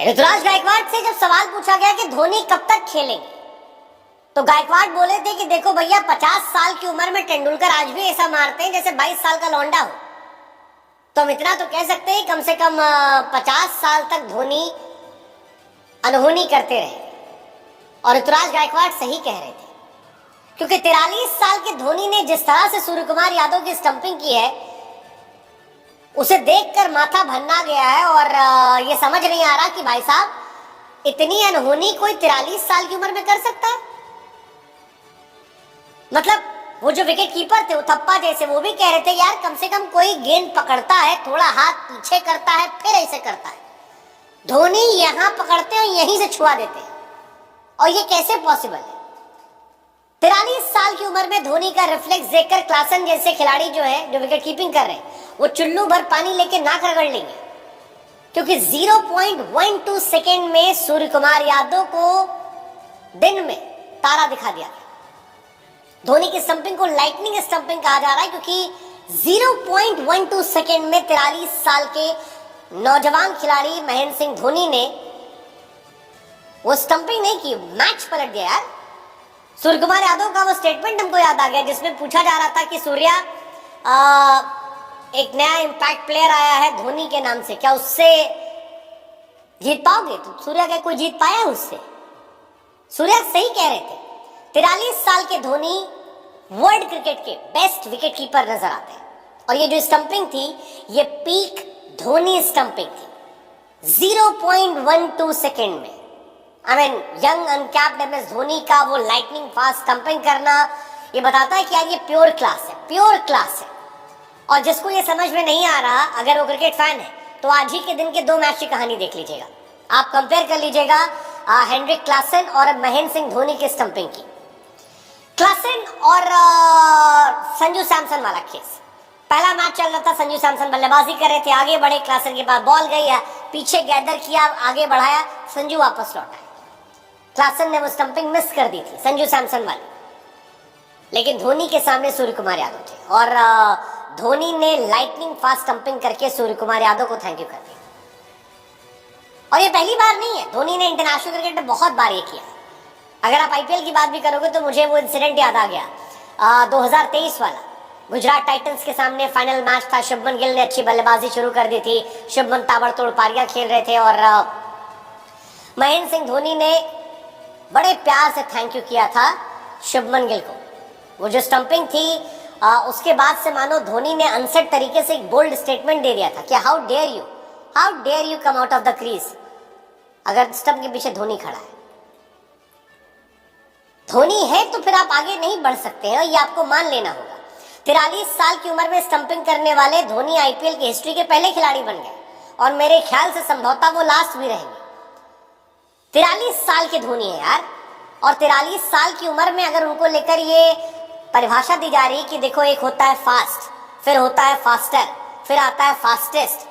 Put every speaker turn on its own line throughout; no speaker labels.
ऋतुराज गायकवाड़ से जब सवाल पूछा गया कि धोनी कब तक खेलेंगे, तो गायकवाड़ बोले थे कि देखो भैया, 50 साल की उम्र में तेंदुलकर आज भी ऐसा मारते हैं जैसे 22 साल का लौंडा हो। तो हम इतना तो कह सकते हैं, कम से कम 50 साल तक धोनी अनहोनी करते रहे। और ऋतुराज गायकवाड़ सही कह रहे थे, क्योंकि 43 साल के धोनी ने जिस तरह से सूर्य कुमार यादव की स्टंपिंग की है, उसे देखकर माथा भन्ना गया है। और ये समझ नहीं आ रहा कि भाई साहब, इतनी अनहोनी कोई 43 साल की उम्र में कर सकता है। मतलब वो जो विकेट कीपर थे उथप्पा जैसे, वो भी कह रहे थे यार, कम से कम कोई गेंद पकड़ता है, थोड़ा हाथ पीछे करता है, फिर ऐसे करता है। धोनी यहां पकड़ते हैं और यहीं से छुआ देते हैं, और ये कैसे पॉसिबल है? 43 साल की उम्र में धोनी का रिफ्लेक्स देखकर क्लासन जैसे खिलाड़ी जो है, जो विकेट कीपिंग कर रहे हैं, वो चुल्लू भर पानी लेके नाक रगड़ लेंगे, क्योंकि 0.12 सेकेंड में सूर्य कुमार यादव को दिन में तारा दिखा दिया गया। धोनी की स्टंपिंग को लाइटनिंग स्टंपिंग कहा जा रहा है, क्योंकि 0.12 सेकेंड में 43 साल के नौजवान खिलाड़ी महेंद्र सिंह धोनी ने वो स्टंपिंग नहीं की, मैच पलट दिया यार। सूर्य कुमार यादव का वो स्टेटमेंट हमको याद आ गया, जिसमें पूछा जा रहा था कि सूर्या, एक नया इंपैक्ट प्लेयर आया है धोनी के नाम से, क्या उससे जीत पाओगे? तो सूर्या क्या कोई जीत पाया उससे? सूर्या सही कह रहे थे, 43 साल के धोनी वर्ल्ड क्रिकेट के बेस्ट विकेट कीपर नजर आते हैं। और ये जो स्टंपिंग थी, ये पीक धोनी स्टंपिंग थी 0.12 सेकेंड में। I mean, young uncapped MS Dhoni का वो लाइटनिंग फास्ट स्टंपिंग करना, ये बताता है कि यार ये प्योर क्लास है, प्योर क्लास है। और जिसको ये समझ में नहीं आ रहा, अगर वो क्रिकेट फैन है, तो आज ही के दिन के 2 मैच की कहानी देख लीजिएगा। आप कंपेयर कर लीजिएगा हेनरिक क्लासन और महेंद्र सिंह धोनी की स्टंपिंग की। क्लासन और संजू सैमसन वाला केस, पहला मैच चल रहा था, संजू सैमसन बल्लेबाजी कर रहे थे, आगे बढ़े, क्लासन के पास बॉल गई है, पीछे गैदर किया, आगे बढ़ाया, संजू वापस लौटा। क्लासन ने वो स्टंपिंग मिस कर दी थी, संजू सैमसन वाली। लेकिन धोनी के सामने सूर्य कुमार यादव थे, और धोनी ने लाइटनिंग फास्ट स्टंपिंग करके सूर्य कुमार यादव को थैंक यू कर दिया। और ये पहली बार नहीं है, धोनी ने इंटरनेशनल क्रिकेट में बहुत बार ये किया। अगर आप आईपीएल की बात भी करोगे तो मुझे वो इंसिडेंट याद आ गया, 2023 वाला गुजरात टाइटंस के सामने फाइनल मैच था। शुभमन गिल ने अच्छी बल्लेबाजी शुरू कर दी थी, शुभमन ताबड़तोड़ पारियां खेल रहे थे, और महेंद्र सिंह धोनी ने बड़े प्यार से थैंक यू किया था शुभमन गिल को। वो जो स्टंपिंग थी, उसके बाद से मानो धोनी ने अनसेट तरीके से एक बोल्ड स्टेटमेंट दे दिया था कि how dare you come out of the crease, अगर स्टंप के पीछे धोनी खड़ा है। धोनी है तो फिर आप आगे नहीं बढ़ सकते हैं, ये आपको मान लेना होगा। 43 साल की उम्र में स्टंपिंग करने वाले धोनी आईपीएल की हिस्ट्री के पहले खिलाड़ी बन गए, और मेरे ख्याल से संभवतः वो लास्ट भी रहेंगे। 43 साल के धोनी है यार, और 43 साल की उम्र में अगर उनको लेकर ये परिभाषा दी जा रही कि देखो, एक होता है फास्ट, फिर होता है फास्टर, फिर आता है फास्टेस्ट,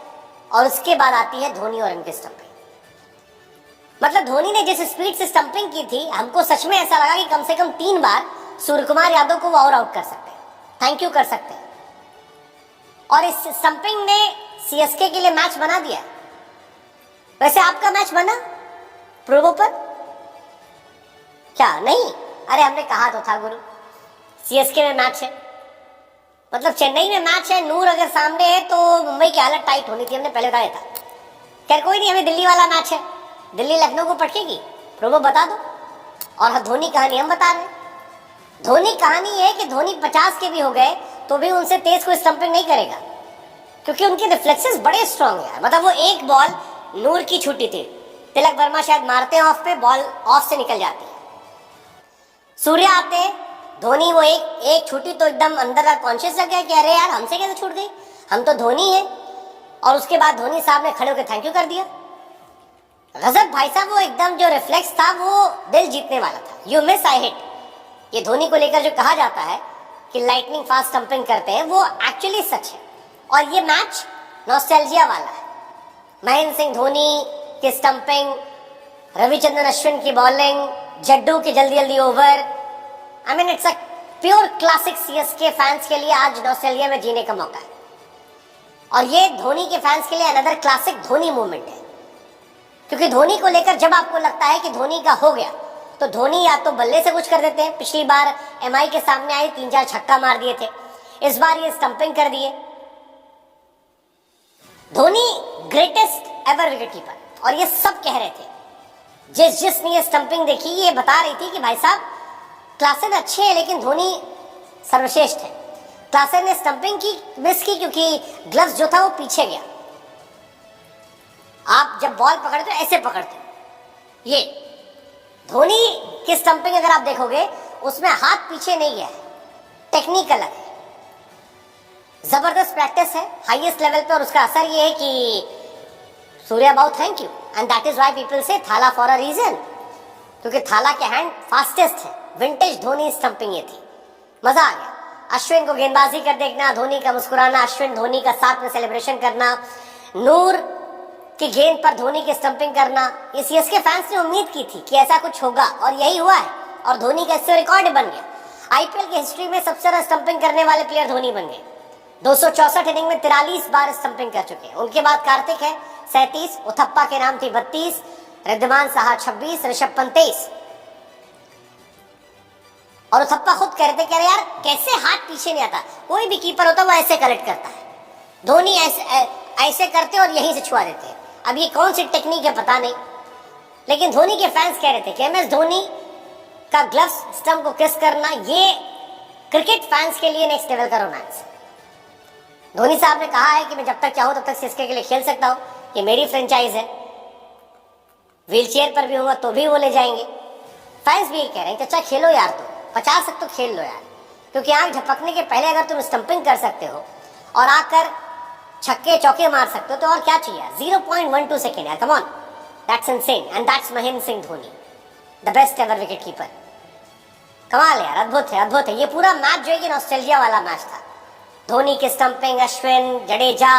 और उसके बाद आती है धोनी और इनकी स्टंपिंग। मतलब धोनी ने जिस स्पीड से स्टंपिंग की थी, हमको सच में ऐसा लगा कि कम से कम 3 बार सूर्य कुमार यादव को वो और आउट कर सकते हैं, थैंक यू कर सकते हैं। और इस स्टंपिंग ने सीएसके के लिए मैच बना दिया। वैसे आपका मैच बना प्रोवो पर क्या? नहीं, अरे हमने कहा तो था गुरु, सीएसके में मैच है, मतलब चेन्नई में मैच है, नूर अगर सामने है तो मुंबई की हालत टाइट होनी थी, हमने पहले बताया था। खैर कोई नहीं, हमें दिल्ली वाला मैच है, दिल्ली लखनऊ को पटकेगी, प्रोवो बता दो। और धोनी कहानी हम बता रहे हैं। धोनी कहानी है कि धोनी 50 के भी हो गए तो भी उनसे तेज कोई स्टंपिंग नहीं करेगा, क्योंकि उनके रिफ्लेक्सेस बड़े स्ट्रांग है। मतलब वो एक बॉल नूर की छुट्टी थी, तिलक वर्मा शायद मारते हैं ऑफ पे, बॉल ऑफ से निकल जाती है। सूर्या आते, धोनी वो एक छुट्टी तो एकदम अंदर का कॉन्शियस लग गया कि अरे यार हमसे कैसे छूट गई, हम तो धोनी है। और उसके बाद धोनी साहब ने खड़े होकर थैंक यू कर दिया। गजब भाई साहब, वो एकदम जो रिफ्लेक्स था वो दिल जीतने वाला था। यू मिस आई हिट, ये धोनी को लेकर जो कहा जाता है कि लाइटनिंग फास्ट स्टंपिंग करते हैं, वो एक्चुअली सच है। और ये मैच नॉस्टैल्जिया वाला है। महेंद्र सिंह धोनी की स्टंपिंग, रविचंद्रन अश्विन की बॉलिंग, जड्डू की जल्दी जल्दी over, I mean it's a pure classic. CSK fans के लिए आज नॉस्टैल्जिया में जीने का मौका है, और ये धोनी के फैंस के लिए अनदर क्लासिक धोनी मूवमेंट है। क्योंकि धोनी को लेकर जब आपको लगता है कि धोनी का हो गया, तो धोनी या तो बल्ले से कुछ कर देते हैं। पिछली बार एमआई के सामने आए 3-4 छक्का मार दिए थे, इस बार ये स्टंपिंग कर दिए। Dhoni greatest ever wicket keeper, और ये सब कह रहे थे। जिसने ये स्टंपिंग देखी ये बता रही थी कि भाई साहब क्लासेन अच्छे हैं लेकिन धोनी सर्वश्रेष्ठ है। क्लासेन ने स्टंपिंग की मिस की क्योंकि ग्लव्स जो था वो पीछे गया। आप जब बॉल पकड़ते हो ऐसे पकड़ते हो। ये धोनी की स्टंपिंग अगर आप देखोगे उसमें हाथ पीछे नहीं गया है, टेक्निक अलग है, जबरदस्त प्रैक्टिस है हाईएस्ट लेवल पे, और उसका असर ये है कि Surya Babu thank you, and that is why people say Thala for a reason, क्योंकि थाला के हैंड फास्टेस्ट है। विंटेज धोनी स्टंपिंग ये थी, मजा आ गया। अश्विन को गेंदबाजी कर देखना, धोनी का मुस्कुराना, अश्विन धोनी का साथ में सेलिब्रेशन करना, नूर की गेंद पर धोनी की स्टंपिंग करना, ये सीएसके फैंस ने उम्मीद की थी कि ऐसा कुछ होगा और यही हुआ है, और धोनी का इससे रिकॉर्ड बन गया। आईपीएल की हिस्ट्री में सबसे ज्यादा स्टंपिंग करने वाले प्लेयर धोनी बन गए। 264 इनिंग में 43 बार स्टंपिंग कर चुके हैं। उनके बाद कार्तिक है 37, उथप्पा के नाम थी 32, रिद्धमान साहा 26, ऋषभ पंत 23। और उथप्पा खुद कह रहे थे, कह रहे यार कैसे हाथ पीछे नहीं आता, कोई भी कीपर होता वो ऐसे कलेक्ट करता है, धोनी ऐसे करते और यहीं से छुआ देते हैं। अब ये कौन सी टेक्निक है पता नहीं, लेकिन धोनी के फैंस कह रहे थे कि एमएस धोनी का ग्लव्स स्टंप को किस करना ये क्रिकेट फैंस के लिए नेक्स्ट लेवल का रोमांस है। धोनी साहब ने कहा है कि मैं जब तक चाहूं तब तक सीएसके के लिए खेल सकता हूं, ये मेरी फ्रेंचाइज है, व्हीलचेयर पर भी होगा तो भी वो ले जाएंगे। फैंस भी ये कह रहे हैं कि अच्छा खेलो यार, तुम 50 तक तो खेल लो यार, क्योंकि आंख झपकने के पहले अगर तुम स्टंपिंग कर सकते हो और आकर छक्के चौके मार सकते हो तो और क्या चाहिए। 0.12 सेकेंड यार, come on, that's insane, and that's Mahendra Singh Dhoni, the best ever wicket keeper. कमाल है यार, अद्भुत है, अद्भुत है। ये पूरा मैच जो है कि नॉस्टैल्जिया वाला मैच था। धोनी के स्टंपिंग, अश्विन, जडेजा,